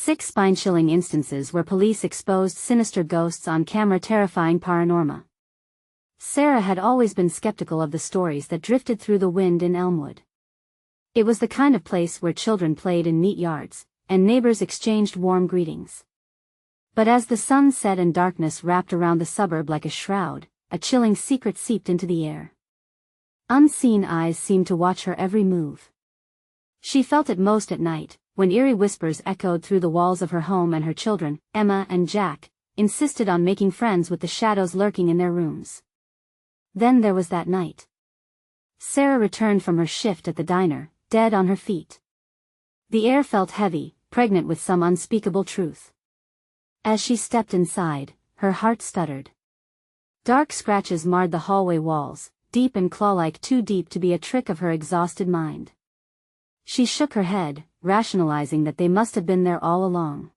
6 spine-chilling instances where police exposed sinister ghosts on camera, terrifying Paranorma. Sarah had always been skeptical of the stories that drifted through the wind in Elmwood. It was the kind of place where children played in neat yards, and neighbors exchanged warm greetings. But as the sun set and darkness wrapped around the suburb like a shroud, a chilling secret seeped into the air. Unseen eyes seemed to watch her every move. She felt it most at night, when eerie whispers echoed through the walls of her home, and her children, Emma and Jack, insisted on making friends with the shadows lurking in their rooms. Then there was that night. Sarah returned from her shift at the diner, dead on her feet. The air felt heavy, pregnant with some unspeakable truth. As she stepped inside, her heart stuttered. Dark scratches marred the hallway walls, deep and claw-like, too deep to be a trick of her exhausted mind. She shook her head, rationalizing that they must have been there all along.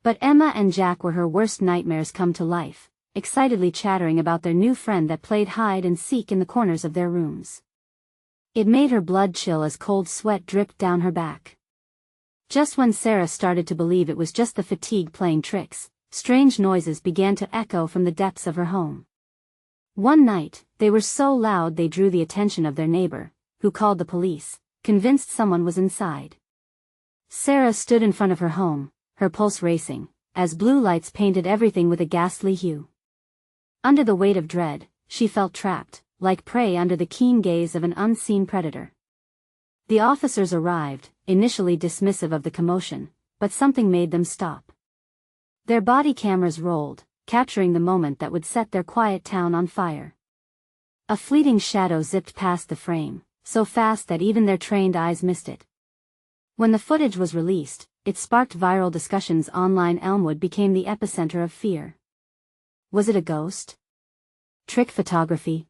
But Emma and Jack were her worst nightmares come to life, excitedly chattering about their new friend that played hide and seek in the corners of their rooms. It made her blood chill as cold sweat dripped down her back. Just when Sarah started to believe it was just the fatigue playing tricks, strange noises began to echo from the depths of her home. One night, they were so loud they drew the attention of their neighbor, who called the police, convinced someone was inside. Sarah stood in front of her home, her pulse racing, as blue lights painted everything with a ghastly hue. Under the weight of dread, she felt trapped, like prey under the keen gaze of an unseen predator. The officers arrived, initially dismissive of the commotion, but something made them stop. Their body cameras rolled, capturing the moment that would set their quiet town on fire. A fleeting shadow zipped past the frame, so fast that even their trained eyes missed it. When the footage was released, it sparked viral discussions online. Elmwood became the epicenter of fear. Was it a ghost? Trick photography?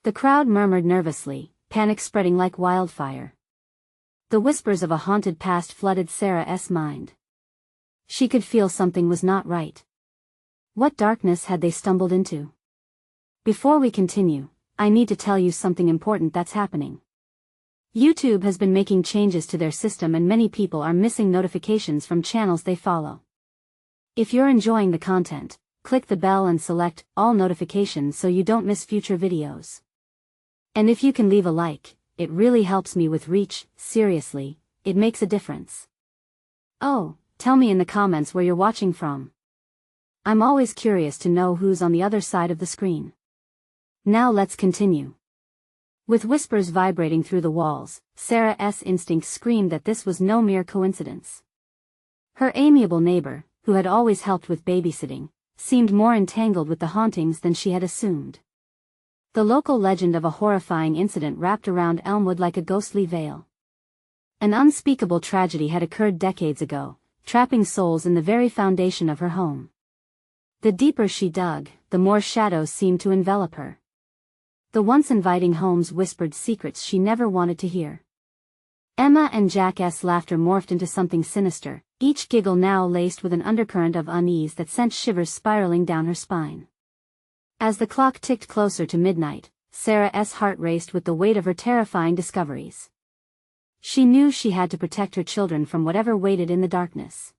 The crowd murmured nervously, panic spreading like wildfire. The whispers of a haunted past flooded Sarah's mind. She could feel something was not right. What darkness had they stumbled into? Before we continue, I need to tell you something important that's happening. YouTube has been making changes to their system, and many people are missing notifications from channels they follow. If you're enjoying the content, click the bell and select all notifications so you don't miss future videos. And if you can leave a like, it really helps me with reach. Seriously, it makes a difference. Oh, tell me in the comments where you're watching from. I'm always curious to know who's on the other side of the screen. Now let's continue. With whispers vibrating through the walls, Sarah's instincts screamed that this was no mere coincidence. Her amiable neighbor, who had always helped with babysitting, seemed more entangled with the hauntings than she had assumed. The local legend of a horrifying incident wrapped around Elmwood like a ghostly veil. An unspeakable tragedy had occurred decades ago, trapping souls in the very foundation of her home. The deeper she dug, the more shadows seemed to envelop her. The once inviting homes whispered secrets she never wanted to hear. Emma and Jack's laughter morphed into something sinister, each giggle now laced with an undercurrent of unease that sent shivers spiraling down her spine. As the clock ticked closer to midnight, Sarah's heart raced with the weight of her terrifying discoveries. She knew she had to protect her children from whatever waited in the darkness.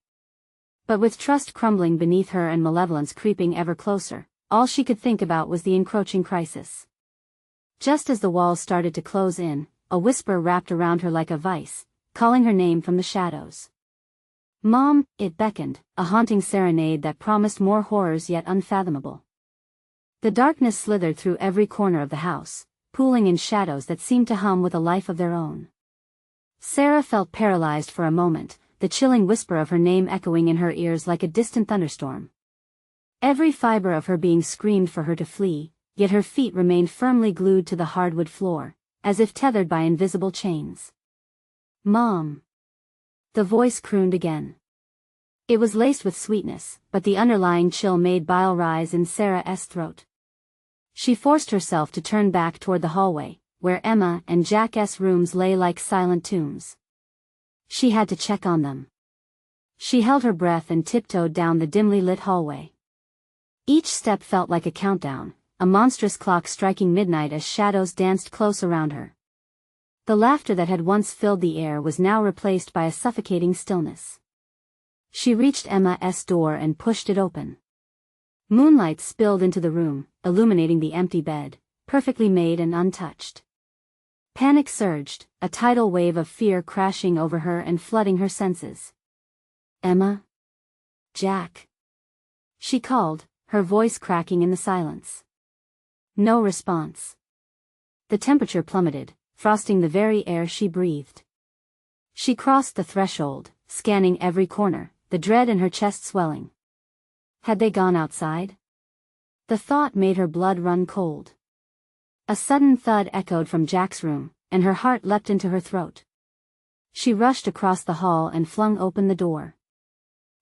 But with trust crumbling beneath her and malevolence creeping ever closer, all she could think about was the encroaching crisis. Just as the walls started to close in, a whisper wrapped around her like a vice, calling her name from the shadows. Mom, it beckoned, a haunting serenade that promised more horrors yet unfathomable. The darkness slithered through every corner of the house, pooling in shadows that seemed to hum with a life of their own. Sarah felt paralyzed for a moment, the chilling whisper of her name echoing in her ears like a distant thunderstorm. Every fiber of her being screamed for her to flee, yet her feet remained firmly glued to the hardwood floor, as if tethered by invisible chains. Mom! The voice crooned again. It was laced with sweetness, but the underlying chill made bile rise in Sarah's throat. She forced herself to turn back toward the hallway, where Emma and Jack's rooms lay like silent tombs. She had to check on them. She held her breath and tiptoed down the dimly lit hallway. Each step felt like a countdown, a monstrous clock striking midnight as shadows danced close around her. The laughter that had once filled the air was now replaced by a suffocating stillness. She reached Emma's door and pushed it open. Moonlight spilled into the room, illuminating the empty bed, perfectly made and untouched. Panic surged, a tidal wave of fear crashing over her and flooding her senses. "Emma? Jack?" she called, her voice cracking in the silence. No response. The temperature plummeted, frosting the very air she breathed. She crossed the threshold, scanning every corner, the dread in her chest swelling. Had they gone outside? The thought made her blood run cold. A sudden thud echoed from Jack's room, and her heart leapt into her throat. She rushed across the hall and flung open the door.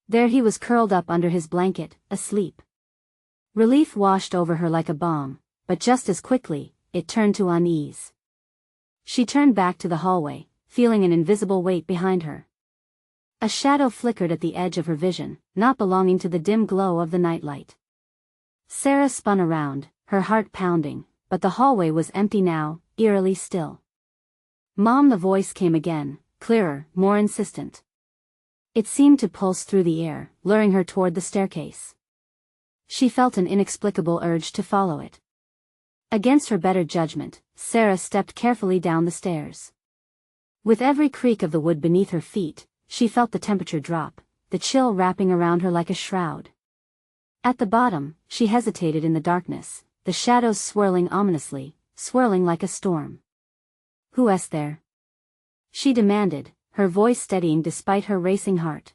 There he was curled up under his blanket, asleep. Relief washed over her like a balm, but just as quickly, it turned to unease. She turned back to the hallway, feeling an invisible weight behind her. A shadow flickered at the edge of her vision, not belonging to the dim glow of the nightlight. Sarah spun around, her heart pounding, but the hallway was empty now, eerily still. "Mom," the voice came again, clearer, more insistent. It seemed to pulse through the air, luring her toward the staircase. She felt an inexplicable urge to follow it. Against her better judgment, Sarah stepped carefully down the stairs. With every creak of the wood beneath her feet, she felt the temperature drop, the chill wrapping around her like a shroud. At the bottom, she hesitated in the darkness, the shadows swirling ominously, swirling like a storm. "Who's there?" she demanded, her voice steadying despite her racing heart.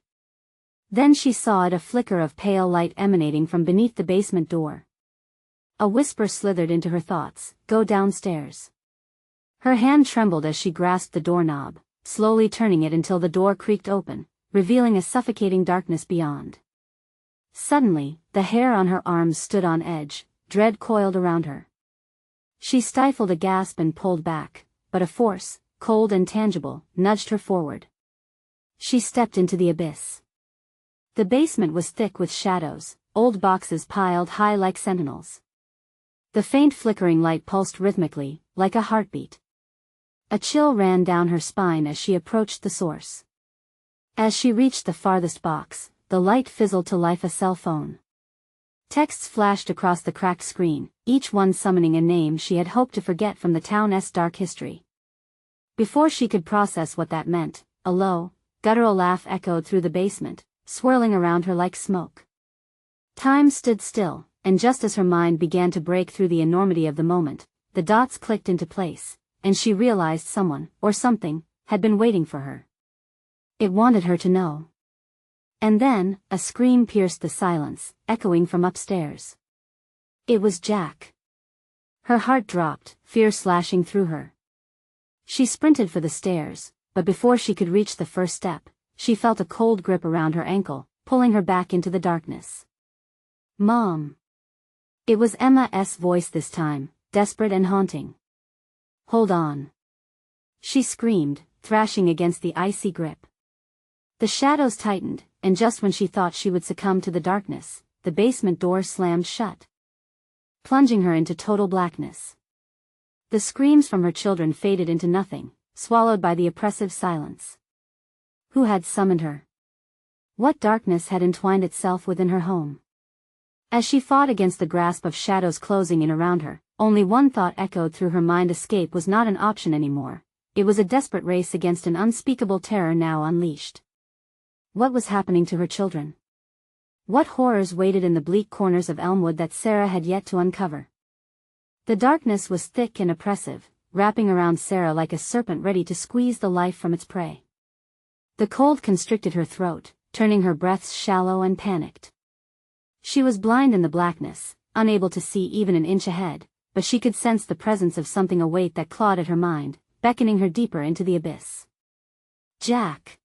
Then she saw a flicker of pale light emanating from beneath the basement door. A whisper slithered into her thoughts, "Go downstairs." Her hand trembled as she grasped the doorknob, slowly turning it until the door creaked open, revealing a suffocating darkness beyond. Suddenly, the hair on her arms stood on edge, dread coiled around her. She stifled a gasp and pulled back, but a force, cold and tangible, nudged her forward. She stepped into the abyss. The basement was thick with shadows, old boxes piled high like sentinels. The faint flickering light pulsed rhythmically, like a heartbeat. A chill ran down her spine as she approached the source. As she reached the farthest box, the light fizzled to life. A cell phone. Texts flashed across the cracked screen, each one summoning a name she had hoped to forget from the town's dark history. Before she could process what that meant, a low, guttural laugh echoed through the basement, swirling around her like smoke. Time stood still, and just as her mind began to break through the enormity of the moment, the dots clicked into place, and she realized someone, or something, had been waiting for her. It wanted her to know. And then, a scream pierced the silence, echoing from upstairs. It was Jack. Her heart dropped, fear slashing through her. She sprinted for the stairs, but before she could reach the first step, she felt a cold grip around her ankle, pulling her back into the darkness. "Mom." It was Emma's voice this time, desperate and haunting. "Hold on," she screamed, thrashing against the icy grip. The shadows tightened, and just when she thought she would succumb to the darkness, the basement door slammed shut, plunging her into total blackness. The screams from her children faded into nothing, swallowed by the oppressive silence. Who had summoned her? What darkness had entwined itself within her home? As she fought against the grasp of shadows closing in around her, only one thought echoed through her mind: escape was not an option anymore. It was a desperate race against an unspeakable terror now unleashed. What was happening to her children? What horrors waited in the bleak corners of Elmwood that Sarah had yet to uncover? The darkness was thick and oppressive, wrapping around Sarah like a serpent ready to squeeze the life from its prey. The cold constricted her throat, turning her breaths shallow and panicked. She was blind in the blackness, unable to see even an inch ahead, but she could sense the presence of something, a weight that clawed at her mind, beckoning her deeper into the abyss. "Jack!"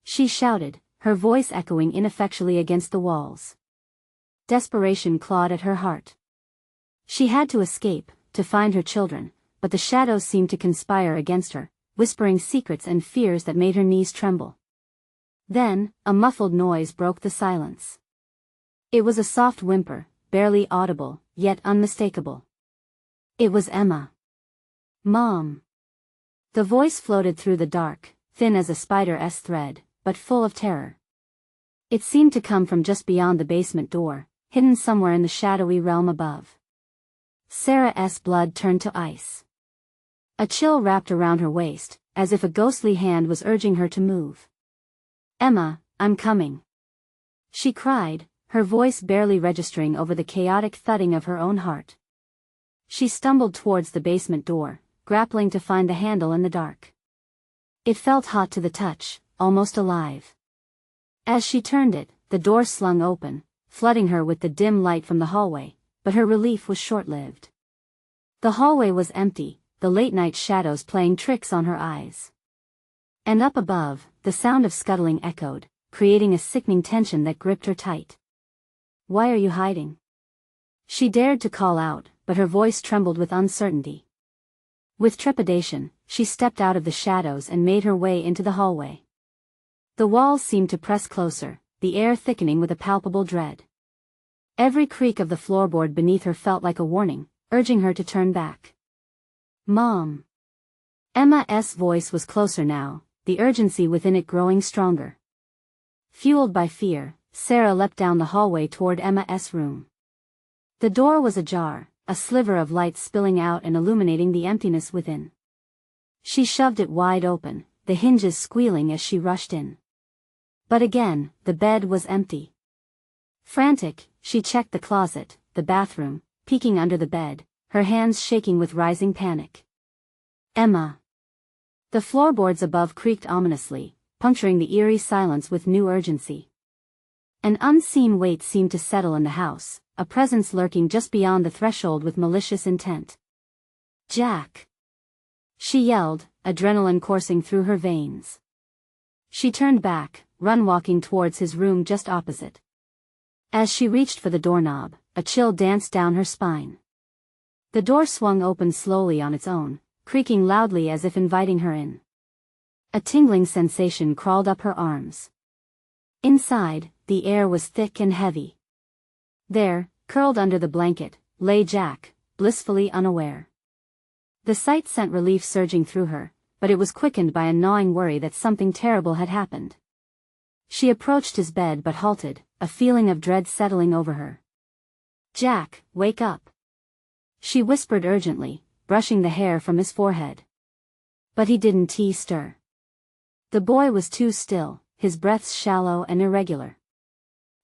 she shouted, her voice echoing ineffectually against the walls. Desperation clawed at her heart. She had to escape, to find her children, but the shadows seemed to conspire against her, whispering secrets and fears that made her knees tremble. Then, a muffled noise broke the silence. It was a soft whimper, barely audible, yet unmistakable. It was Emma. "Mom." The voice floated through the dark, thin as a spider's thread, but full of terror. It seemed to come from just beyond the basement door, hidden somewhere in the shadowy realm above. Sarah's blood turned to ice. A chill wrapped around her waist, as if a ghostly hand was urging her to move. "Emma, I'm coming," she cried, her voice barely registering over the chaotic thudding of her own heart. She stumbled towards the basement door, grappling to find the handle in the dark. It felt hot to the touch, almost alive. As she turned it, the door slung open, flooding her with the dim light from the hallway, but her relief was short-lived. The hallway was empty, the late-night shadows playing tricks on her eyes. And up above, the sound of scuttling echoed, creating a sickening tension that gripped her tight. "Why are you hiding?" She dared to call out, but her voice trembled with uncertainty. With trepidation, she stepped out of the shadows and made her way into the hallway. The walls seemed to press closer, the air thickening with a palpable dread. Every creak of the floorboard beneath her felt like a warning, urging her to turn back. "Mom!" Emma's voice was closer now, the urgency within it growing stronger. Fueled by fear, Sarah leapt down the hallway toward Emma's room. The door was ajar, a sliver of light spilling out and illuminating the emptiness within. She shoved it wide open, the hinges squealing as she rushed in. But again, the bed was empty. Frantic, she checked the closet, the bathroom, peeking under the bed, her hands shaking with rising panic. "Emma!" The floorboards above creaked ominously, puncturing the eerie silence with new urgency. An unseen weight seemed to settle in the house, a presence lurking just beyond the threshold with malicious intent. "Jack!" she yelled, adrenaline coursing through her veins. She turned back, walking towards his room just opposite. As she reached for the doorknob, a chill danced down her spine. The door swung open slowly on its own, creaking loudly as if inviting her in. A tingling sensation crawled up her arms. Inside, the air was thick and heavy. There, curled under the blanket, lay Jack, blissfully unaware. The sight sent relief surging through her, but it was quickened by a gnawing worry that something terrible had happened. She approached his bed but halted, a feeling of dread settling over her. "Jack, wake up!" she whispered urgently, brushing the hair from his forehead. But he didn't stir. The boy was too still, his breaths shallow and irregular.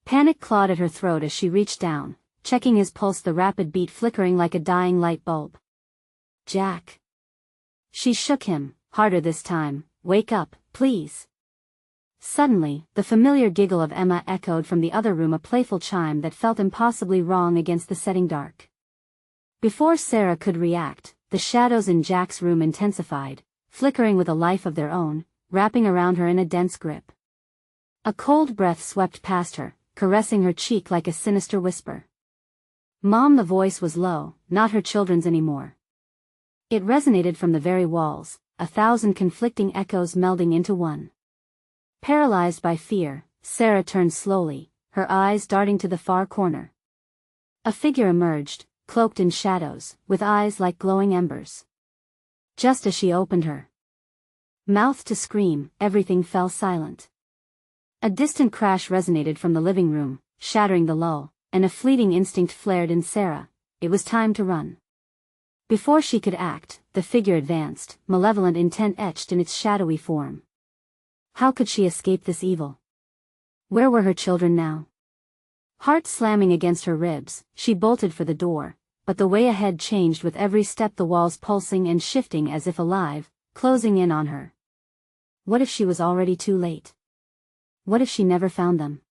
Panic clawed at her throat as she reached down, checking his pulse, the rapid beat flickering like a dying light bulb. "Jack!" She shook him, harder this time. "Wake up, please." Suddenly, the familiar giggle of Emma echoed from the other room, a playful chime that felt impossibly wrong against the setting dark. Before Sarah could react, the shadows in Jack's room intensified, flickering with a life of their own, wrapping around her in a dense grip. A cold breath swept past her, caressing her cheek like a sinister whisper. "Mom!" The voice was low, not her children's anymore. It resonated from the very walls, a thousand conflicting echoes melding into one. Paralyzed by fear, Sarah turned slowly, her eyes darting to the far corner. A figure emerged, cloaked in shadows, with eyes like glowing embers. Just as she opened her mouth to scream, everything fell silent. A distant crash resonated from the living room, shattering the lull, and a fleeting instinct flared in Sarah. It was time to run. Before she could act, the figure advanced, malevolent intent etched in its shadowy form. How could she escape this evil? Where were her children now? Heart slamming against her ribs, she bolted for the door, but the way ahead changed with every step, the walls pulsing and shifting as if alive, closing in on her. What if she was already too late? What if she never found them?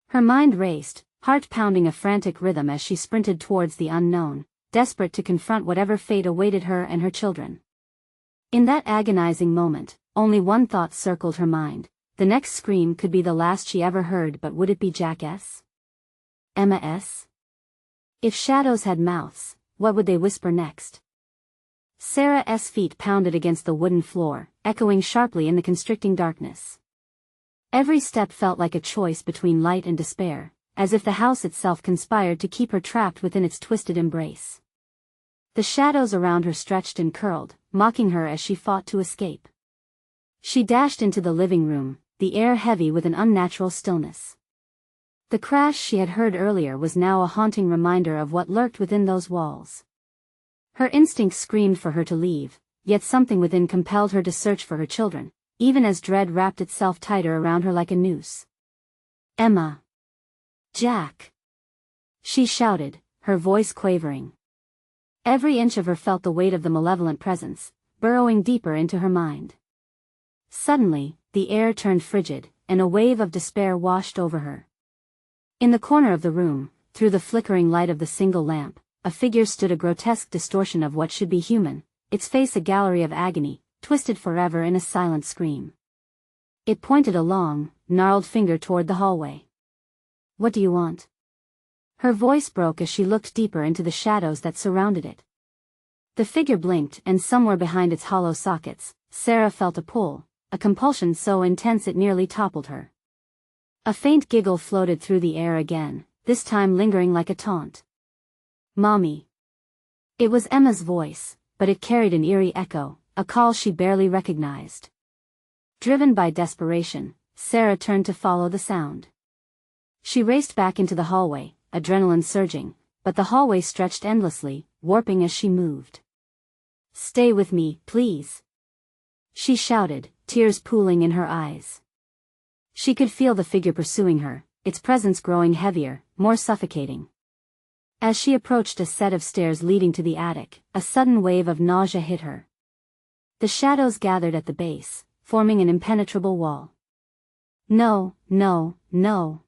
Her mind raced, heart pounding a frantic rhythm as she sprinted towards the unknown, desperate to confront whatever fate awaited her and her children. In that agonizing moment, only one thought circled her mind. The next scream could be the last she ever heard, but would it be Jack's? Emma's? If shadows had mouths, what would they whisper next? Sarah's feet pounded against the wooden floor, echoing sharply in the constricting darkness. Every step felt like a choice between light and despair, as if the house itself conspired to keep her trapped within its twisted embrace. The shadows around her stretched and curled, mocking her as she fought to escape. She dashed into the living room, the air heavy with an unnatural stillness. The crash she had heard earlier was now a haunting reminder of what lurked within those walls. Her instincts screamed for her to leave, yet something within compelled her to search for her children, even as dread wrapped itself tighter around her like a noose. "Emma! Jack!" she shouted, her voice quavering. Every inch of her felt the weight of the malevolent presence, burrowing deeper into her mind. Suddenly, the air turned frigid, and a wave of despair washed over her. In the corner of the room, through the flickering light of the single lamp, a figure stood, a grotesque distortion of what should be human, its face a gallery of agony, twisted forever in a silent scream. It pointed a long, gnarled finger toward the hallway. "What do you want?" Her voice broke as she looked deeper into the shadows that surrounded it. The figure blinked, and somewhere behind its hollow sockets, Sarah felt a pull, a compulsion so intense it nearly toppled her. A faint giggle floated through the air again, this time lingering like a taunt. "Mommy." It was Emma's voice, but it carried an eerie echo, a call she barely recognized. Driven by desperation, Sarah turned to follow the sound. She raced back into the hallway, adrenaline surging, but the hallway stretched endlessly, warping as she moved. "Stay with me, please," she shouted, tears pooling in her eyes. She could feel the figure pursuing her, its presence growing heavier, more suffocating. As she approached a set of stairs leading to the attic, a sudden wave of nausea hit her. The shadows gathered at the base, forming an impenetrable wall. "No, no, no."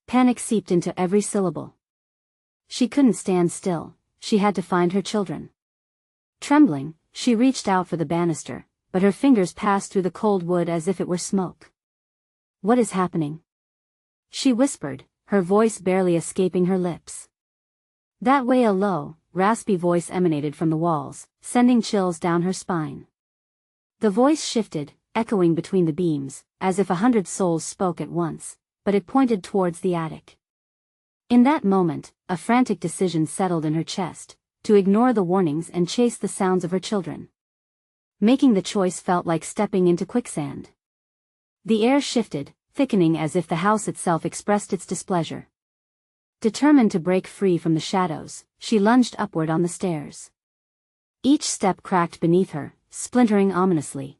Panic seeped into every syllable. She couldn't stand still, she had to find her children. Trembling, she reached out for the banister, but her fingers passed through the cold wood as if it were smoke. "What is happening?" she whispered, her voice barely escaping her lips. That way a low, raspy voice emanated from the walls, sending chills down her spine. The voice shifted, echoing between the beams, as if 100 souls spoke at once, but it pointed towards the attic. In that moment, a frantic decision settled in her chest, to ignore the warnings and chase the sounds of her children. Making the choice felt like stepping into quicksand. The air shifted, thickening as if the house itself expressed its displeasure. Determined to break free from the shadows, she lunged upward on the stairs. Each step cracked beneath her, splintering ominously.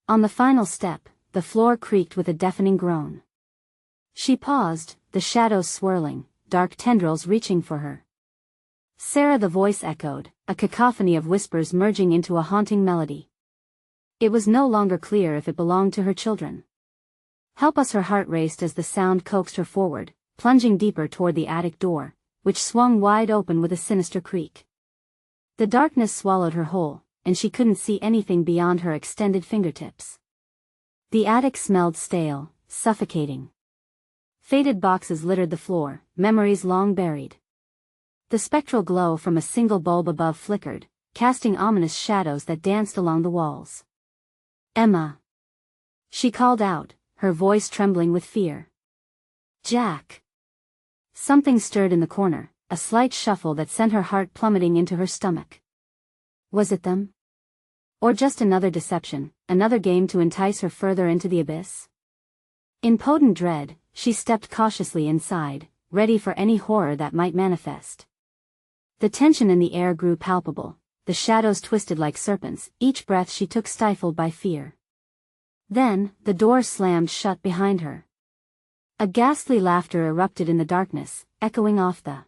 On the final step, the floor creaked with a deafening groan. She paused, the shadows swirling, dark tendrils reaching for her. "Sarah," the voice echoed, a cacophony of whispers merging into a haunting melody. It was no longer clear if it belonged to her children. "Help us." Her heart raced as the sound coaxed her forward, plunging deeper toward the attic door, which swung wide open with a sinister creak. The darkness swallowed her whole, and she couldn't see anything beyond her extended fingertips. The attic smelled stale, suffocating. Faded boxes littered the floor, memories long buried. The spectral glow from a single bulb above flickered, casting ominous shadows that danced along the walls. "Emma!" she called out, her voice trembling with fear. "Jack!" Something stirred in the corner, a slight shuffle that sent her heart plummeting into her stomach. Was it them? Or just another deception, another game to entice her further into the abyss? In potent dread, she stepped cautiously inside, ready for any horror that might manifest. The tension in the air grew palpable, the shadows twisted like serpents, each breath she took stifled by fear. Then, the door slammed shut behind her. A ghastly laughter erupted in the darkness, echoing off the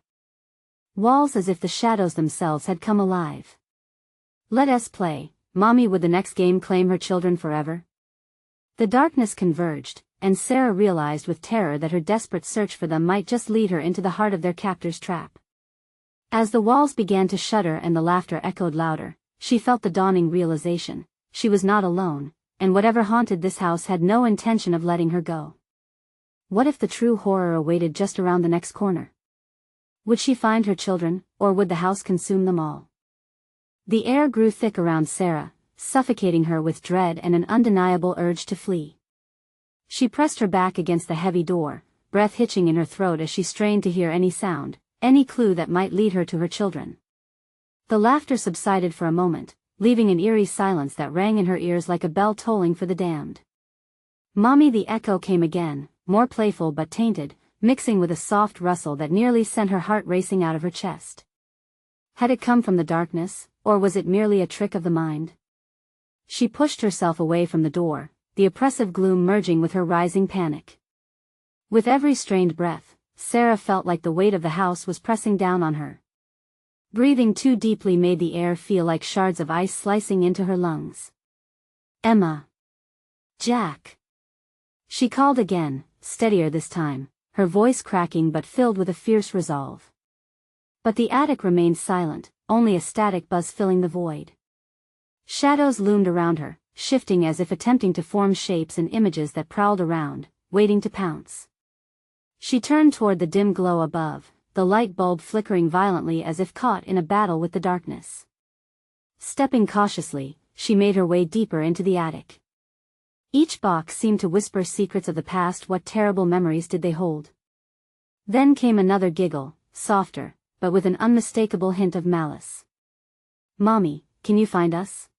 walls as if the shadows themselves had come alive. "Let us play, Mommy." Would the next game claim her children forever? The darkness converged, and Sarah realized with terror that her desperate search for them might just lead her into the heart of their captor's trap. As the walls began to shudder and the laughter echoed louder, she felt the dawning realization: she was not alone, and whatever haunted this house had no intention of letting her go. What if the true horror awaited just around the next corner? Would she find her children, or would the house consume them all? The air grew thick around Sarah, suffocating her with dread and an undeniable urge to flee. She pressed her back against the heavy door, breath hitching in her throat as she strained to hear any sound, any clue that might lead her to her children. The laughter subsided for a moment, leaving an eerie silence that rang in her ears like a bell tolling for the damned. "Mommy," the echo came again, more playful but tainted, mixing with a soft rustle that nearly sent her heart racing out of her chest. Had it come from the darkness, or was it merely a trick of the mind? She pushed herself away from the door, the oppressive gloom merging with her rising panic. With every strained breath, Sarah felt like the weight of the house was pressing down on her. Breathing too deeply made the air feel like shards of ice slicing into her lungs. "Emma! Jack!" She called again, steadier this time, her voice cracking but filled with a fierce resolve. But the attic remained silent, only a static buzz filling the void. Shadows loomed around her, shifting as if attempting to form shapes and images that prowled around, waiting to pounce. She turned toward the dim glow above, the light bulb flickering violently as if caught in a battle with the darkness. Stepping cautiously, she made her way deeper into the attic. Each box seemed to whisper secrets of the past. What terrible memories did they hold? Then came another giggle, softer, but with an unmistakable hint of malice. "Mommy, can you find us?"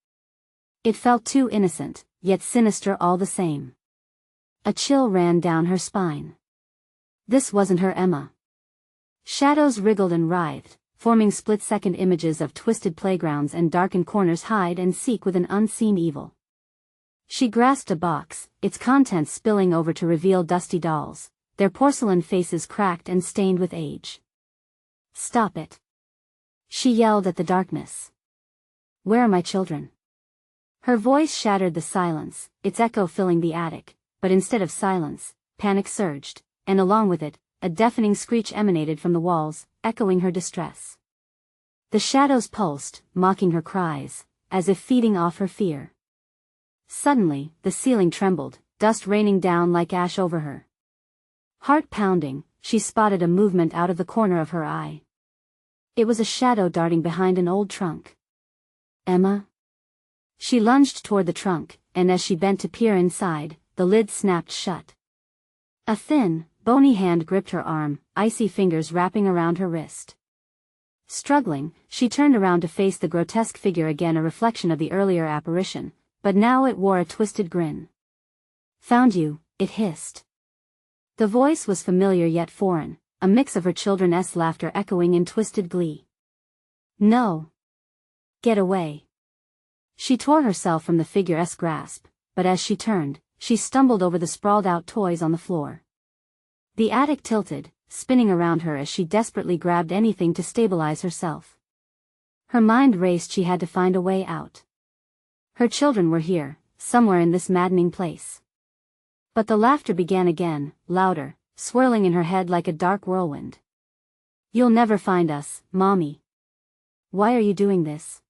It felt too innocent, yet sinister all the same. A chill ran down her spine. This wasn't her Emma. Shadows wriggled and writhed, forming split-second images of twisted playgrounds and darkened corners hide and seek with an unseen evil. She grasped a box, its contents spilling over to reveal dusty dolls, their porcelain faces cracked and stained with age. "Stop it!" she yelled at the darkness. "Where are my children?" Her voice shattered the silence, its echo filling the attic, but instead of silence, panic surged, and along with it, a deafening screech emanated from the walls, echoing her distress. The shadows pulsed, mocking her cries, as if feeding off her fear. Suddenly, the ceiling trembled, dust raining down like ash over her. Heart pounding, she spotted a movement out of the corner of her eye. It was a shadow darting behind an old trunk. "Emma?" She lunged toward the trunk, and as she bent to peer inside, the lid snapped shut. A thin, bony hand gripped her arm, icy fingers wrapping around her wrist. Struggling, she turned around to face the grotesque figure again, a reflection of the earlier apparition, but now it wore a twisted grin. "Found you," it hissed. The voice was familiar yet foreign, a mix of her children's laughter echoing in twisted glee. "No. Get away." She tore herself from the figure's grasp, but as she turned, she stumbled over the sprawled-out toys on the floor. The attic tilted, spinning around her as she desperately grabbed anything to stabilize herself. Her mind raced. She had to find a way out. Her children were here, somewhere in this maddening place. But the laughter began again, louder, swirling in her head like a dark whirlwind. "You'll never find us, Mommy. Why are you doing this?"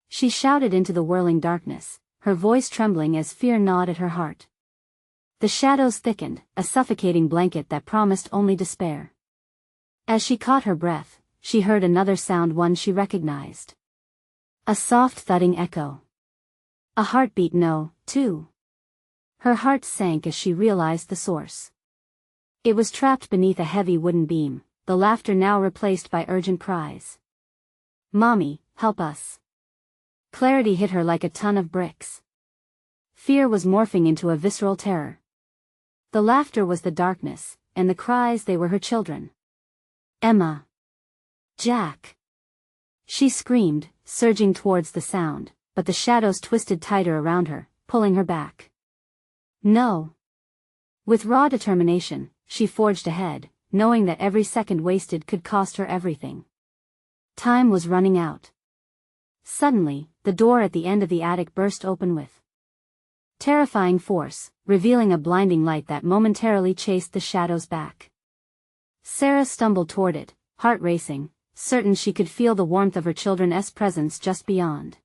She shouted into the whirling darkness, her voice trembling as fear gnawed at her heart. The shadows thickened, a suffocating blanket that promised only despair. As she caught her breath, she heard another sound, one she recognized. A soft thudding echo. A heartbeat, no, too. Her heart sank as she realized the source. It was trapped beneath a heavy wooden beam, the laughter now replaced by urgent cries. "Mommy, help us." Clarity hit her like a ton of bricks. Fear was morphing into a visceral terror. The laughter was the darkness, and the cries, they were her children. "Emma! Jack!" She screamed, surging towards the sound, but the shadows twisted tighter around her, pulling her back. "No!" With raw determination, she forged ahead, knowing that every second wasted could cost her everything. Time was running out. Suddenly, the door at the end of the attic burst open with terrifying force, revealing a blinding light that momentarily chased the shadows back. Sarah stumbled toward it, heart racing, certain she could feel the warmth of her children's presence just beyond.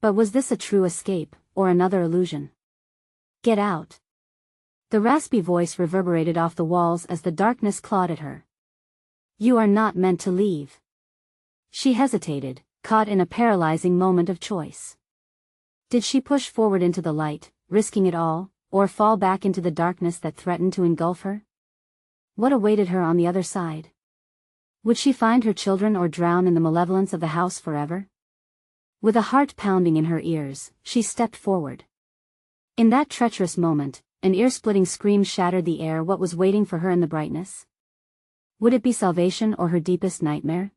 But was this a true escape, or another illusion? "Get out!" The raspy voice reverberated off the walls as the darkness clawed at her. "You are not meant to leave." She hesitated, caught in a paralyzing moment of choice. Did she push forward into the light, risking it all, or fall back into the darkness that threatened to engulf her? What awaited her on the other side? Would she find her children or drown in the malevolence of the house forever? With a heart pounding in her ears, she stepped forward. In that treacherous moment, An ear-splitting scream shattered the air. What was waiting for her in the brightness? Would it be salvation or her deepest nightmare?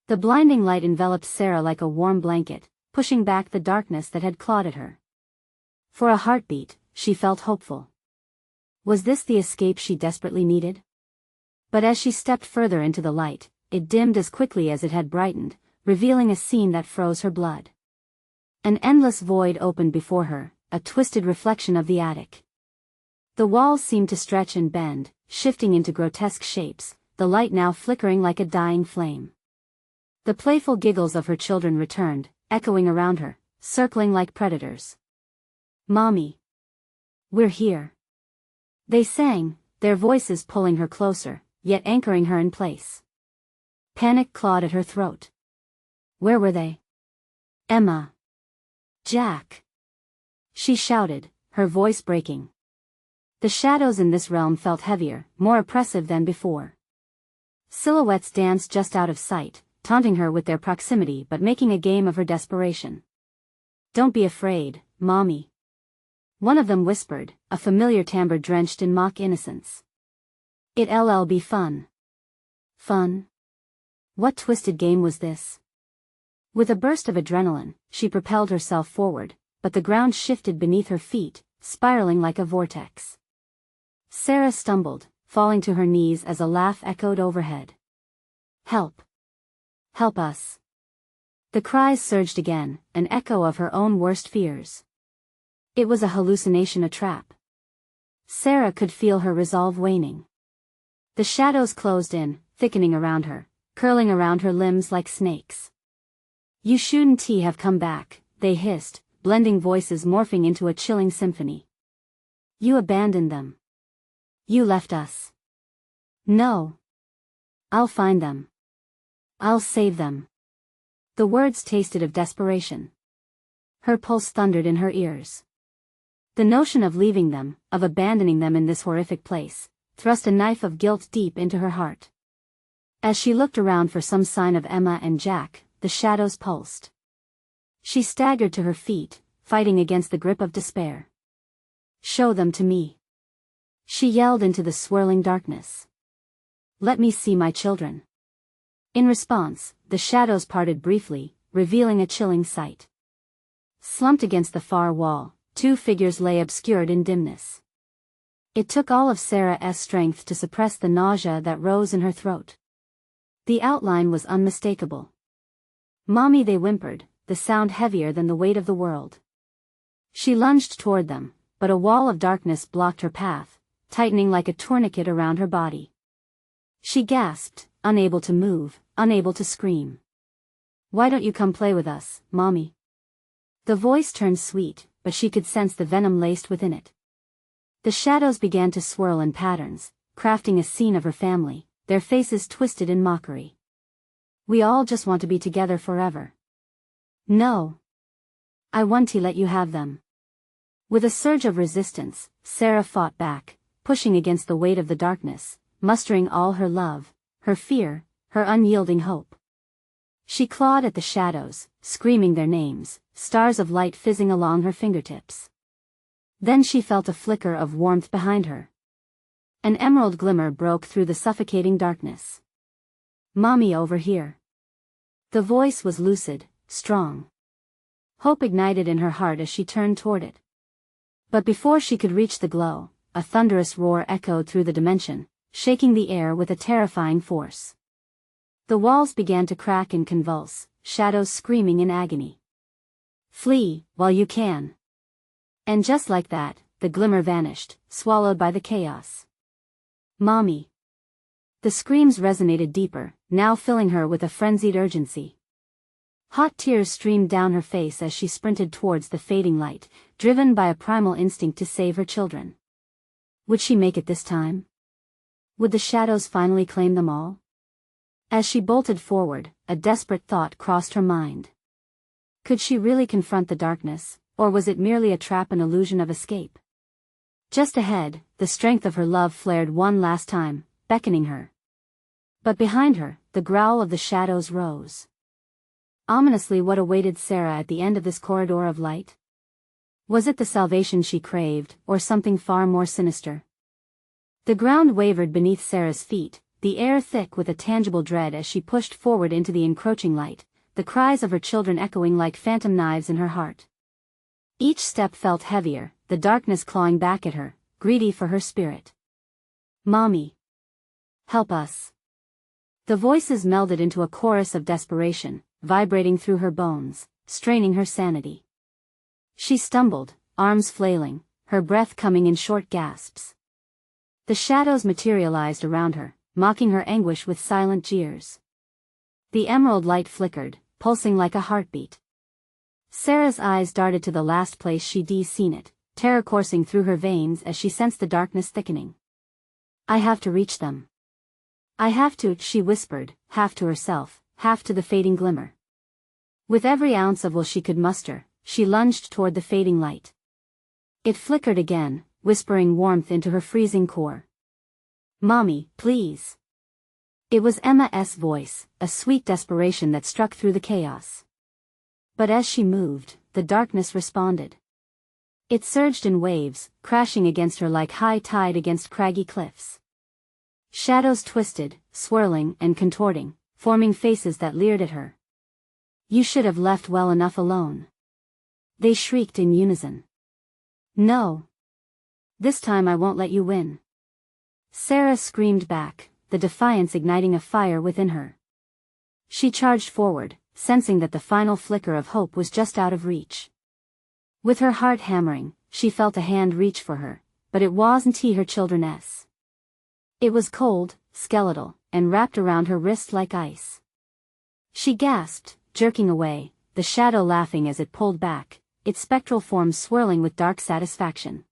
The blinding light enveloped Sarah like a warm blanket, pushing back the darkness that had clawed at her. For a heartbeat, she felt hopeful. Was this the escape she desperately needed? But as she stepped further into the light, it dimmed as quickly as it had brightened, revealing a scene that froze her blood. An endless void opened before her, a twisted reflection of the attic. The walls seemed to stretch and bend, shifting into grotesque shapes, the light now flickering like a dying flame. The playful giggles of her children returned, echoing around her, circling like predators. "Mommy! We're here!" They sang, their voices pulling her closer, yet anchoring her in place. Panic clawed at her throat. Where were they? Emma! Jack! She shouted, her voice breaking. The shadows in this realm felt heavier, more oppressive than before. Silhouettes danced just out of sight, taunting her with their proximity but making a game of her desperation. "Don't be afraid, Mommy," one of them whispered, a familiar timbre drenched in mock innocence. "It'll be fun." Fun? What twisted game was this? With a burst of adrenaline, she propelled herself forward, but the ground shifted beneath her feet, spiraling like a vortex. Sarah stumbled, falling to her knees as a laugh echoed overhead. "Help! Help us!" The cries surged again, an echo of her own worst fears. It was a hallucination, a trap. Sarah could feel her resolve waning. The shadows closed in, thickening around her, curling around her limbs like snakes. "You shouldn't have come back," they hissed, blending voices morphing into a chilling symphony. "You abandoned them. You left us." "No. I'll find them. I'll save them." The words tasted of desperation. Her pulse thundered in her ears. The notion of leaving them, of abandoning them in this horrific place, thrust a knife of guilt deep into her heart. As she looked around for some sign of Emma and Jack, the shadows pulsed. She staggered to her feet, fighting against the grip of despair. "Show them to me," she yelled into the swirling darkness. "Let me see my children." In response, the shadows parted briefly, revealing a chilling sight. Slumped against the far wall, two figures lay obscured in dimness. It took all of Sarah's strength to suppress the nausea that rose in her throat. The outline was unmistakable. "Mommy," they whimpered, the sound heavier than the weight of the world. She lunged toward them, but a wall of darkness blocked her path, tightening like a tourniquet around her body. She gasped, unable to move, unable to scream. "Why don't you come play with us, Mommy?" The voice turned sweet, but she could sense the venom laced within it. The shadows began to swirl in patterns, crafting a scene of her family, their faces twisted in mockery. "We all just want to be together forever." "No. I want to let you have them." With a surge of resistance, Sarah fought back, pushing against the weight of the darkness, mustering all her love, her fear, her unyielding hope. She clawed at the shadows, screaming their names, stars of light fizzing along her fingertips. Then she felt a flicker of warmth behind her. An emerald glimmer broke through the suffocating darkness. "Mommy, over here." The voice was lucid, strong. Hope ignited in her heart as she turned toward it. But before she could reach the glow, a thunderous roar echoed through the dimension, shaking the air with a terrifying force. The walls began to crack and convulse, shadows screaming in agony. "Flee, while you can." And just like that, the glimmer vanished, swallowed by the chaos. "Mommy." The screams resonated deeper, now filling her with a frenzied urgency. Hot tears streamed down her face as she sprinted towards the fading light, driven by a primal instinct to save her children. Would she make it this time? Would the shadows finally claim them all? As she bolted forward, a desperate thought crossed her mind. Could she really confront the darkness, or was it merely a trap, an illusion of escape? Just ahead, the strength of her love flared one last time, beckoning her. But behind her, the growl of the shadows rose. Ominously, what awaited Sarah at the end of this corridor of light? Was it the salvation she craved, or something far more sinister? The ground wavered beneath Sarah's feet, the air thick with a tangible dread as she pushed forward into the encroaching light, the cries of her children echoing like phantom knives in her heart. Each step felt heavier, the darkness clawing back at her, greedy for her spirit. "Mommy! Help us!" The voices melded into a chorus of desperation, vibrating through her bones, straining her sanity. She stumbled, arms flailing, her breath coming in short gasps. The shadows materialized around her, mocking her anguish with silent jeers. The emerald light flickered, pulsing like a heartbeat. Sarah's eyes darted to the last place she'd seen it, terror coursing through her veins as she sensed the darkness thickening. "I have to reach them. I have to," she whispered, half to herself, half to the fading glimmer. With every ounce of will she could muster, she lunged toward the fading light. It flickered again, whispering warmth into her freezing core. "Mommy, please." It was Emma's voice, a sweet desperation that struck through the chaos. But as she moved, the darkness responded. It surged in waves, crashing against her like high tide against craggy cliffs. Shadows twisted, swirling and contorting, forming faces that leered at her. "You should have left well enough alone." They shrieked in unison. "No. This time I won't let you win." Sarah screamed back, the defiance igniting a fire within her. She charged forward, sensing that the final flicker of hope was just out of reach. With her heart hammering, she felt a hand reach for her, but it wasn't her children's. It was cold, skeletal, and wrapped around her wrist like ice. She gasped, jerking away, the shadow laughing as it pulled back, its spectral form swirling with dark satisfaction.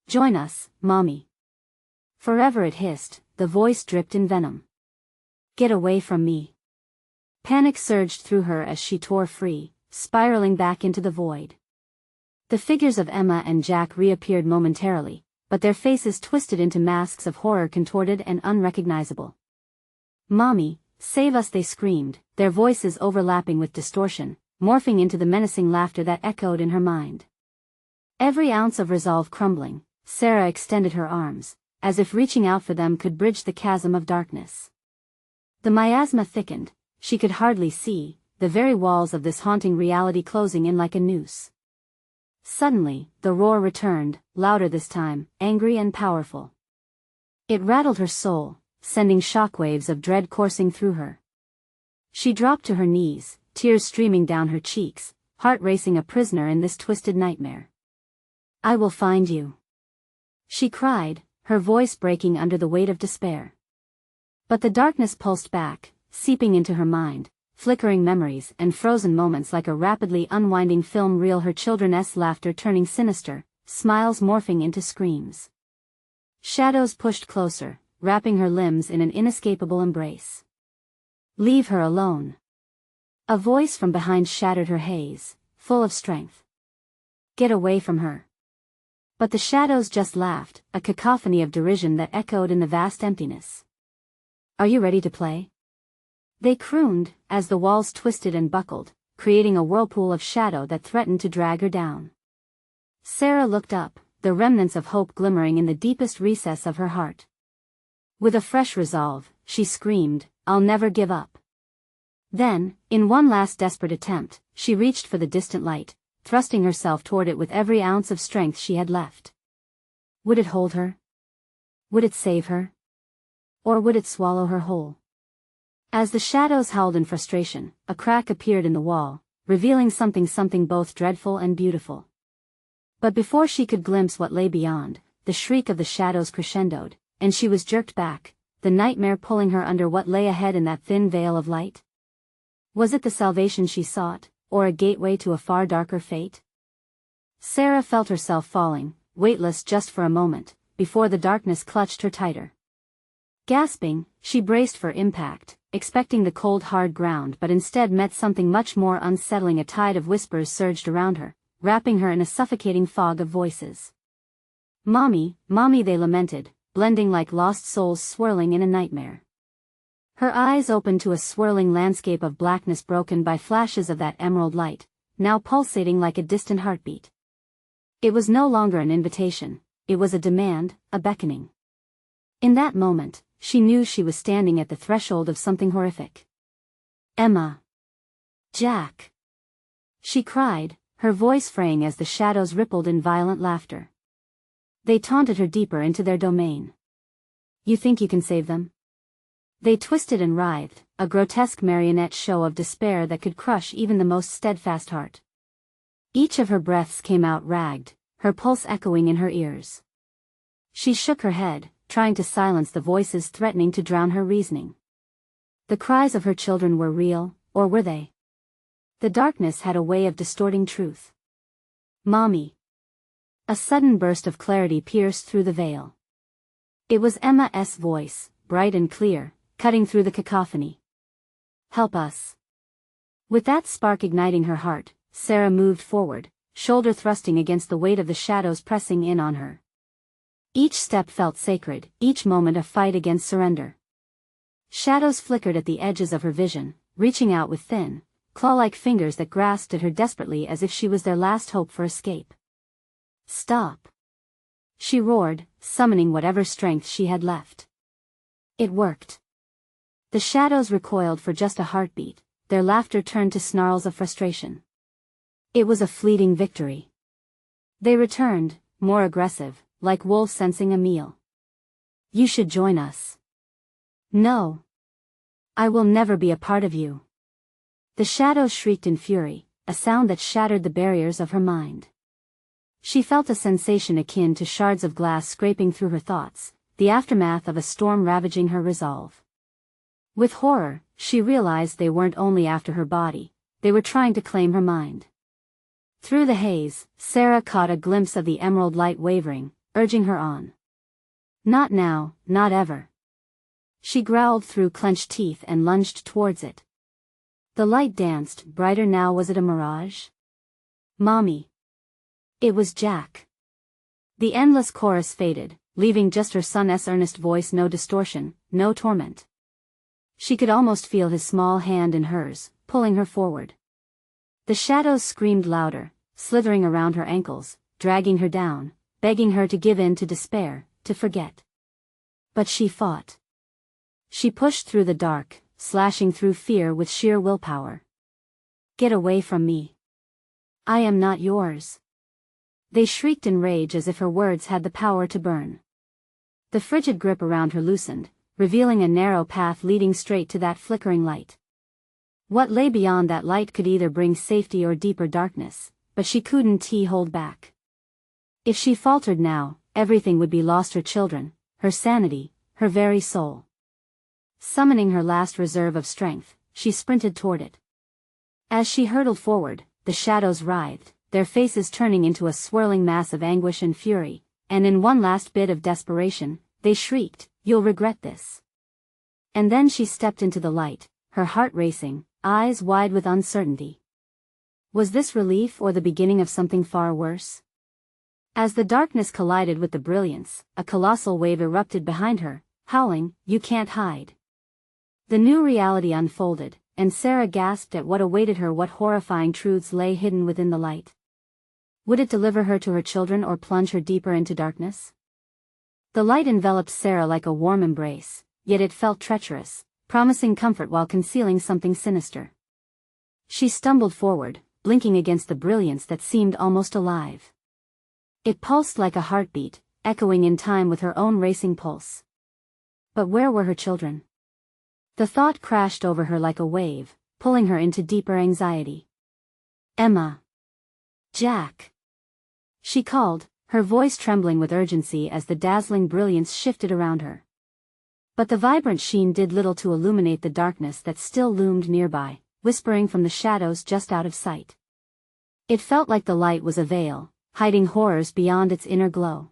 "Join us, Mommy." "Forever," it hissed, the voice dripped in venom. "Get away from me." Panic surged through her as she tore free, spiraling back into the void. The figures of Emma and Jack reappeared momentarily, but their faces twisted into masks of horror, contorted and unrecognizable. "Mommy, save us," they screamed, their voices overlapping with distortion, morphing into the menacing laughter that echoed in her mind. Every ounce of resolve crumbling, Sarah extended her arms, as if reaching out for them could bridge the chasm of darkness. The miasma thickened, she could hardly see, the very walls of this haunting reality closing in like a noose. Suddenly, the roar returned, louder this time, angry and powerful. It rattled her soul, sending shockwaves of dread coursing through her. She dropped to her knees, tears streaming down her cheeks, heart racing, a prisoner in this twisted nightmare. "I will find you," she cried, her voice breaking under the weight of despair. But the darkness pulsed back, seeping into her mind, flickering memories and frozen moments like a rapidly unwinding film reel, her children's laughter turning sinister, smiles morphing into screams. Shadows pushed closer, wrapping her limbs in an inescapable embrace. "Leave her alone." A voice from behind shattered her haze, full of strength. "Get away from her." But the shadows just laughed, a cacophony of derision that echoed in the vast emptiness. "Are you ready to play?" they crooned, as the walls twisted and buckled, creating a whirlpool of shadow that threatened to drag her down. Sarah looked up, the remnants of hope glimmering in the deepest recess of her heart. With a fresh resolve, she screamed, "I'll never give up." Then, in one last desperate attempt, she reached for the distant light, thrusting herself toward it with every ounce of strength she had left. Would it hold her? Would it save her? Or would it swallow her whole? As the shadows howled in frustration, a crack appeared in the wall, revealing something both dreadful and beautiful. But before she could glimpse what lay beyond, the shriek of the shadows crescendoed, and she was jerked back, the nightmare pulling her under what lay ahead in that thin veil of light. Was it the salvation she sought, or a gateway to a far darker fate? Sarah felt herself falling, weightless just for a moment, before the darkness clutched her tighter. Gasping, she braced for impact, expecting the cold hard ground, but instead met something much more unsettling. A tide of whispers surged around her, wrapping her in a suffocating fog of voices. "Mommy, Mommy," they lamented, blending like lost souls swirling in a nightmare. Her eyes opened to a swirling landscape of blackness broken by flashes of that emerald light, now pulsating like a distant heartbeat. It was no longer an invitation, it was a demand, a beckoning. In that moment, she knew she was standing at the threshold of something horrific. "Emma! Jack!" she cried, her voice fraying as the shadows rippled in violent laughter. They taunted her deeper into their domain. "You think you can save them?" They twisted and writhed, a grotesque marionette show of despair that could crush even the most steadfast heart. Each of her breaths came out ragged, her pulse echoing in her ears. She shook her head, trying to silence the voices threatening to drown her reasoning. The cries of her children were real, or were they? The darkness had a way of distorting truth. "Mommy!" A sudden burst of clarity pierced through the veil. It was Emma's voice, bright and clear, cutting through the cacophony. "Help us." With that spark igniting her heart, Sarah moved forward, shoulder thrusting against the weight of the shadows pressing in on her. Each step felt sacred, each moment a fight against surrender. Shadows flickered at the edges of her vision, reaching out with thin, claw-like fingers that grasped at her desperately as if she was their last hope for escape. "Stop!" she roared, summoning whatever strength she had left. It worked. The shadows recoiled for just a heartbeat, their laughter turned to snarls of frustration. It was a fleeting victory. They returned, more aggressive, like wolves sensing a meal. "You should join us." "No. I will never be a part of you." The shadows shrieked in fury, a sound that shattered the barriers of her mind. She felt a sensation akin to shards of glass scraping through her thoughts, the aftermath of a storm ravaging her resolve. With horror, she realized they weren't only after her body, they were trying to claim her mind. Through the haze, Sarah caught a glimpse of the emerald light wavering, urging her on. "Not now, not ever." She growled through clenched teeth and lunged towards it. The light danced, brighter now. Was it a mirage? "Mommy!" It was Jack. The endless chorus faded, leaving just her son's earnest voice, no distortion, no torment. She could almost feel his small hand in hers, pulling her forward. The shadows screamed louder, slithering around her ankles, dragging her down, begging her to give in to despair, to forget. But she fought. She pushed through the dark, slashing through fear with sheer willpower. "Get away from me. I am not yours." They shrieked in rage as if her words had the power to burn. The frigid grip around her loosened, revealing a narrow path leading straight to that flickering light. What lay beyond that light could either bring safety or deeper darkness, but she couldn't hold back. If she faltered now, everything would be lost: her children, her sanity, her very soul. Summoning her last reserve of strength, she sprinted toward it. As she hurtled forward, the shadows writhed, their faces turning into a swirling mass of anguish and fury, and in one last bit of desperation, they shrieked, "You'll regret this." And then she stepped into the light, her heart racing, eyes wide with uncertainty. Was this relief or the beginning of something far worse? As the darkness collided with the brilliance, a colossal wave erupted behind her, howling, "You can't hide." The new reality unfolded, and Sarah gasped at what awaited her. What horrifying truths lay hidden within the light? Would it deliver her to her children or plunge her deeper into darkness? The light enveloped Sarah like a warm embrace, yet it felt treacherous, promising comfort while concealing something sinister. She stumbled forward, blinking against the brilliance that seemed almost alive. It pulsed like a heartbeat, echoing in time with her own racing pulse. But where were her children? The thought crashed over her like a wave, pulling her into deeper anxiety. "Emma! Jack!" she called, her voice trembling with urgency as the dazzling brilliance shifted around her. But the vibrant sheen did little to illuminate the darkness that still loomed nearby, whispering from the shadows just out of sight. It felt like the light was a veil, hiding horrors beyond its inner glow.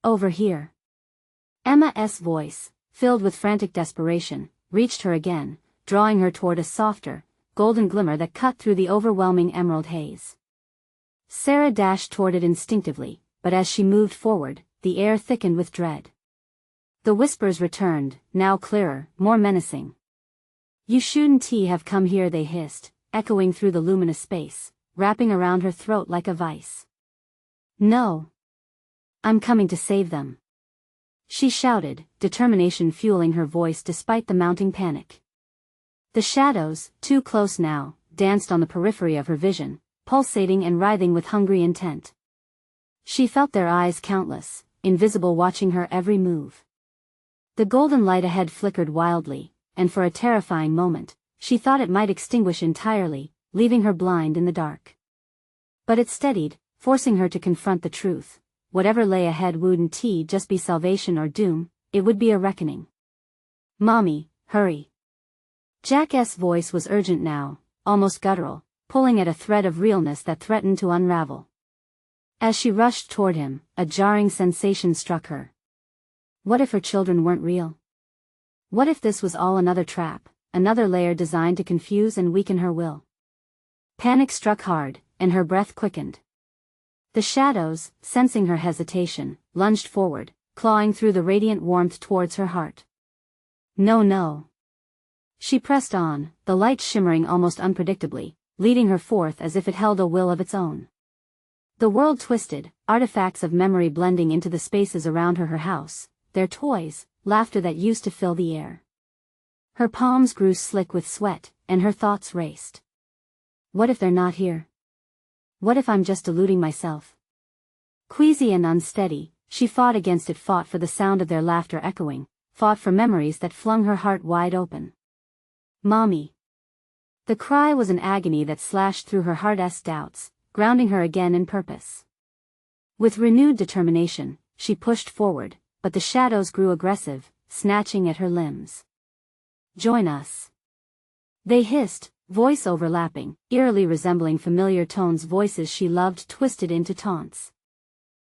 "Over here." Emma's voice, filled with frantic desperation, reached her again, drawing her toward a softer, golden glimmer that cut through the overwhelming emerald haze. Sarah dashed toward it instinctively, but as she moved forward, the air thickened with dread. The whispers returned, now clearer, more menacing. "You shouldn't have come here," they hissed, echoing through the luminous space, wrapping around her throat like a vice. No. I'm coming to save them. She shouted, determination fueling her voice despite the mounting panic. The shadows, too close now, danced on the periphery of her vision, pulsating and writhing with hungry intent. She felt their eyes countless, invisible, watching her every move. The golden light ahead flickered wildly, and for a terrifying moment, she thought it might extinguish entirely, leaving her blind in the dark. But it steadied, forcing her to confront the truth. Whatever lay ahead wouldn't just be salvation or doom, it would be a reckoning. Mommy, hurry. Jack's voice was urgent now, almost guttural, pulling at a thread of realness that threatened to unravel. As she rushed toward him, a jarring sensation struck her. What if her children weren't real? What if this was all another trap, another layer designed to confuse and weaken her will? Panic struck hard, and her breath quickened. The shadows, sensing her hesitation, lunged forward, clawing through the radiant warmth towards her heart. No, no. She pressed on, the light shimmering almost unpredictably, leading her forth as if it held a will of its own. The world twisted, artifacts of memory blending into the spaces around her house, their toys, laughter that used to fill the air. Her palms grew slick with sweat, and her thoughts raced. What if they're not here? What if I'm just deluding myself? Queasy and unsteady, she fought against it, fought for the sound of their laughter echoing, fought for memories that flung her heart wide open. Mommy. The cry was an agony that slashed through her heart's doubts, grounding her again in purpose. With renewed determination, she pushed forward, but the shadows grew aggressive, snatching at her limbs. Join us. They hissed, voice overlapping, eerily resembling familiar tones, voices she loved twisted into taunts.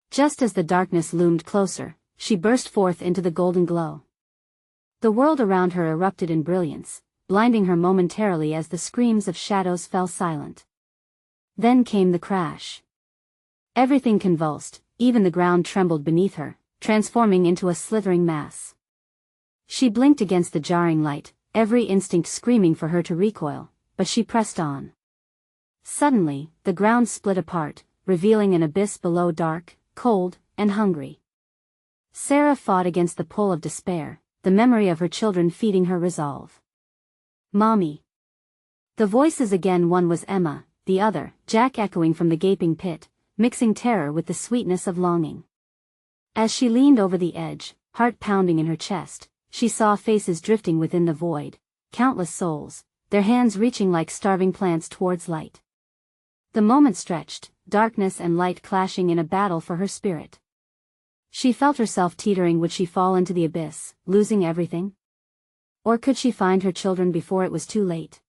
Just as the darkness loomed closer, she burst forth into the golden glow. The world around her erupted in brilliance, blinding her momentarily as the screams of shadows fell silent. Then came the crash. Everything convulsed, even the ground trembled beneath her, transforming into a slithering mass. She blinked against the jarring light, every instinct screaming for her to recoil, but she pressed on. Suddenly, the ground split apart, revealing an abyss below, dark, cold, and hungry. Sarah fought against the pull of despair, the memory of her children feeding her resolve. Mommy. The voices again, one was Emma, the other, Jack, echoing from the gaping pit, mixing terror with the sweetness of longing. As she leaned over the edge, heart pounding in her chest, she saw faces drifting within the void, countless souls, their hands reaching like starving plants towards light. The moment stretched, darkness and light clashing in a battle for her spirit. She felt herself teetering. Would she fall into the abyss, losing everything? Or could she find her children before it was too late?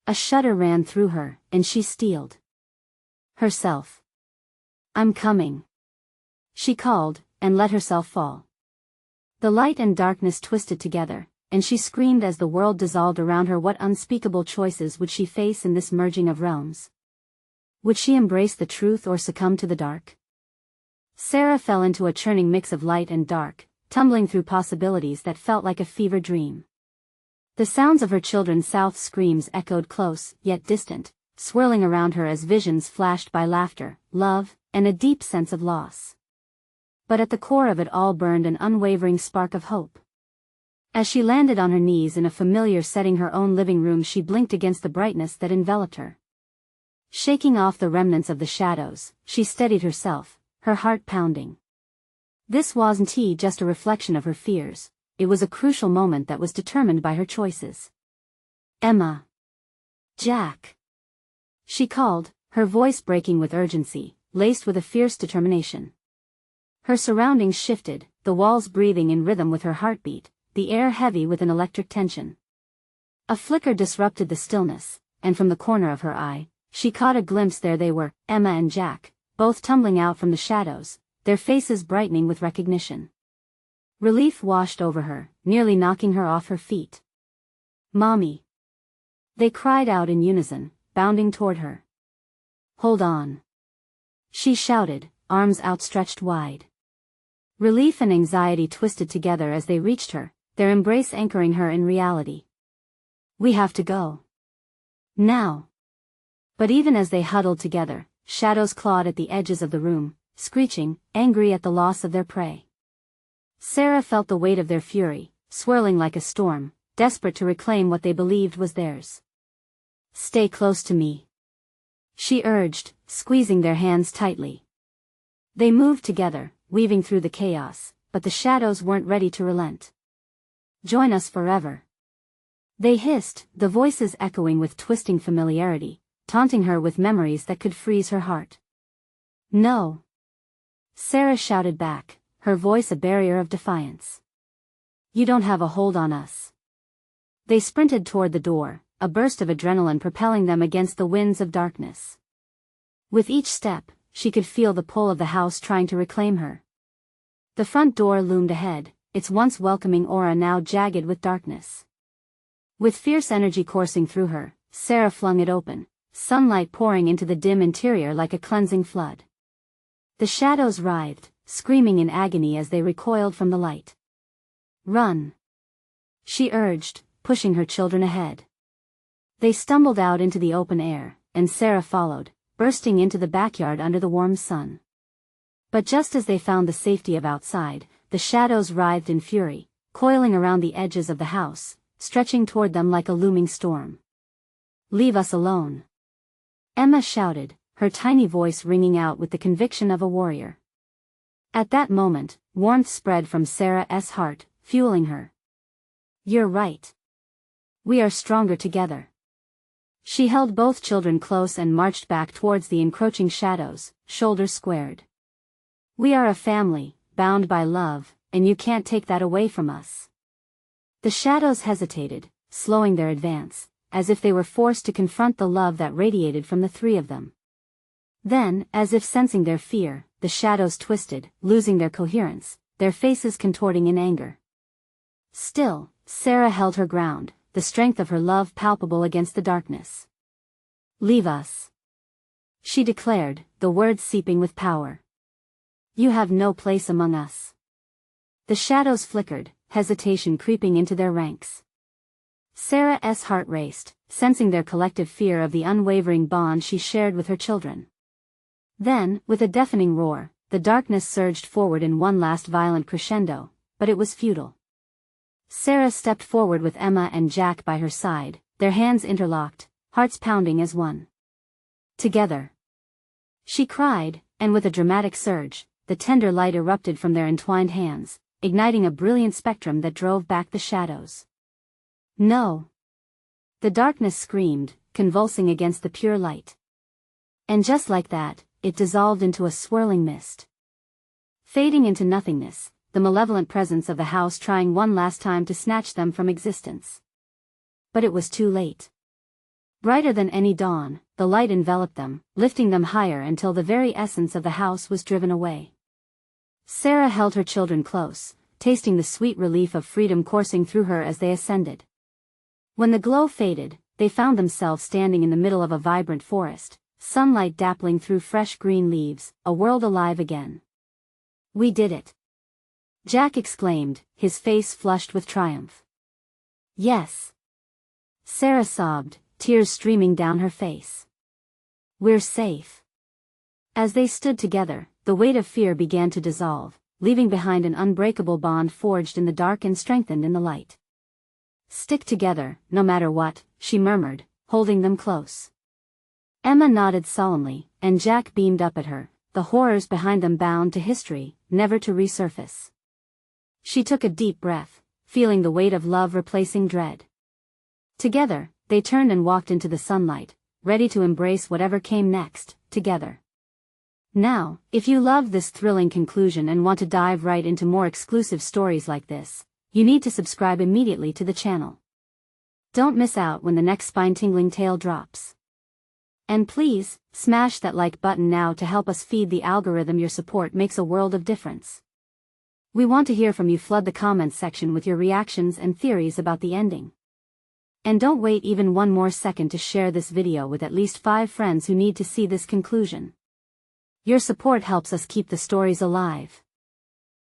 A shudder ran through her, and she steeled herself. I'm coming. She called, and let herself fall. The light and darkness twisted together, and she screamed as the world dissolved around her. What unspeakable choices would she face in this merging of realms? Would she embrace the truth or succumb to the dark? Sarah fell into a churning mix of light and dark, tumbling through possibilities that felt like a fever dream. The sounds of her children's south screams echoed close, yet distant, swirling around her as visions flashed by, laughter, love, and a deep sense of loss. But at the core of it all burned an unwavering spark of hope. As she landed on her knees in a familiar setting, her own living room, she blinked against the brightness that enveloped her. Shaking off the remnants of the shadows, she steadied herself, her heart pounding. This wasn't just a reflection of her fears, it was a crucial moment that was determined by her choices. Emma. Jack. She called, her voice breaking with urgency, laced with a fierce determination. Her surroundings shifted, the walls breathing in rhythm with her heartbeat, the air heavy with an electric tension. A flicker disrupted the stillness, and from the corner of her eye, she caught a glimpse. There they were, Emma and Jack, both tumbling out from the shadows, their faces brightening with recognition. Relief washed over her, nearly knocking her off her feet. Mommy. They cried out in unison, bounding toward her. Hold on. She shouted, arms outstretched wide. Relief and anxiety twisted together as they reached her, their embrace anchoring her in reality. We have to go. Now. But even as they huddled together, shadows clawed at the edges of the room, screeching, angry at the loss of their prey. Sarah felt the weight of their fury, swirling like a storm, desperate to reclaim what they believed was theirs. "Stay close to me," she urged, squeezing their hands tightly. They moved together, weaving through the chaos, but the shadows weren't ready to relent. "Join us forever," they hissed, the voices echoing with twisting familiarity, taunting her with memories that could freeze her heart. "No," Sarah shouted back, her voice a barrier of defiance. "You don't have a hold on us." They sprinted toward the door, a burst of adrenaline propelling them against the winds of darkness. With each step, she could feel the pull of the house trying to reclaim her. The front door loomed ahead, its once welcoming aura now jagged with darkness. With fierce energy coursing through her, Sarah flung it open, sunlight pouring into the dim interior like a cleansing flood. The shadows writhed, screaming in agony as they recoiled from the light. "Run," she urged, pushing her children ahead. They stumbled out into the open air, and Sarah followed, bursting into the backyard under the warm sun. But just as they found the safety of outside, the shadows writhed in fury, coiling around the edges of the house, stretching toward them like a looming storm. "Leave us alone," Emma shouted, her tiny voice ringing out with the conviction of a warrior. At that moment, warmth spread from Sarah's heart, fueling her. "You're right. We are stronger together." She held both children close and marched back towards the encroaching shadows, shoulders squared. "We are a family, bound by love, and you can't take that away from us." The shadows hesitated, slowing their advance, as if they were forced to confront the love that radiated from the three of them. Then, as if sensing their fear, the shadows twisted, losing their coherence, their faces contorting in anger. Still, Sarah held her ground, the strength of her love palpable against the darkness. "Leave us," she declared, the words seeping with power. "You have no place among us." The shadows flickered, hesitation creeping into their ranks. Sarah's heart raced, sensing their collective fear of the unwavering bond she shared with her children. Then, with a deafening roar, the darkness surged forward in one last violent crescendo, but it was futile. Sarah stepped forward with Emma and Jack by her side, their hands interlocked, hearts pounding as one. "Together," she cried, and with a dramatic surge, the tender light erupted from their entwined hands, igniting a brilliant spectrum that drove back the shadows. "No!" the darkness screamed, convulsing against the pure light. And just like that, it dissolved into a swirling mist. Fading into nothingness, the malevolent presence of the house trying one last time to snatch them from existence. But it was too late. Brighter than any dawn, the light enveloped them, lifting them higher until the very essence of the house was driven away. Sarah held her children close, tasting the sweet relief of freedom coursing through her as they ascended. When the glow faded, they found themselves standing in the middle of a vibrant forest, sunlight dappling through fresh green leaves, a world alive again. "We did it!" Jack exclaimed, his face flushed with triumph. "Yes," Sarah sobbed, tears streaming down her face. "We're safe." As they stood together, the weight of fear began to dissolve, leaving behind an unbreakable bond forged in the dark and strengthened in the light. "Stick together, no matter what," she murmured, holding them close. Emma nodded solemnly, and Jack beamed up at her, the horrors behind them bound to history, never to resurface. She took a deep breath, feeling the weight of love replacing dread. Together, they turned and walked into the sunlight, ready to embrace whatever came next, together. Now, if you loved this thrilling conclusion and want to dive right into more exclusive stories like this, you need to subscribe immediately to the channel. Don't miss out when the next spine-tingling tale drops. And please, smash that like button now to help us feed the algorithm. Your support makes a world of difference. We want to hear from you. Flood the comments section with your reactions and theories about the ending. And don't wait even one more second to share this video with at least 5 friends who need to see this conclusion. Your support helps us keep the stories alive.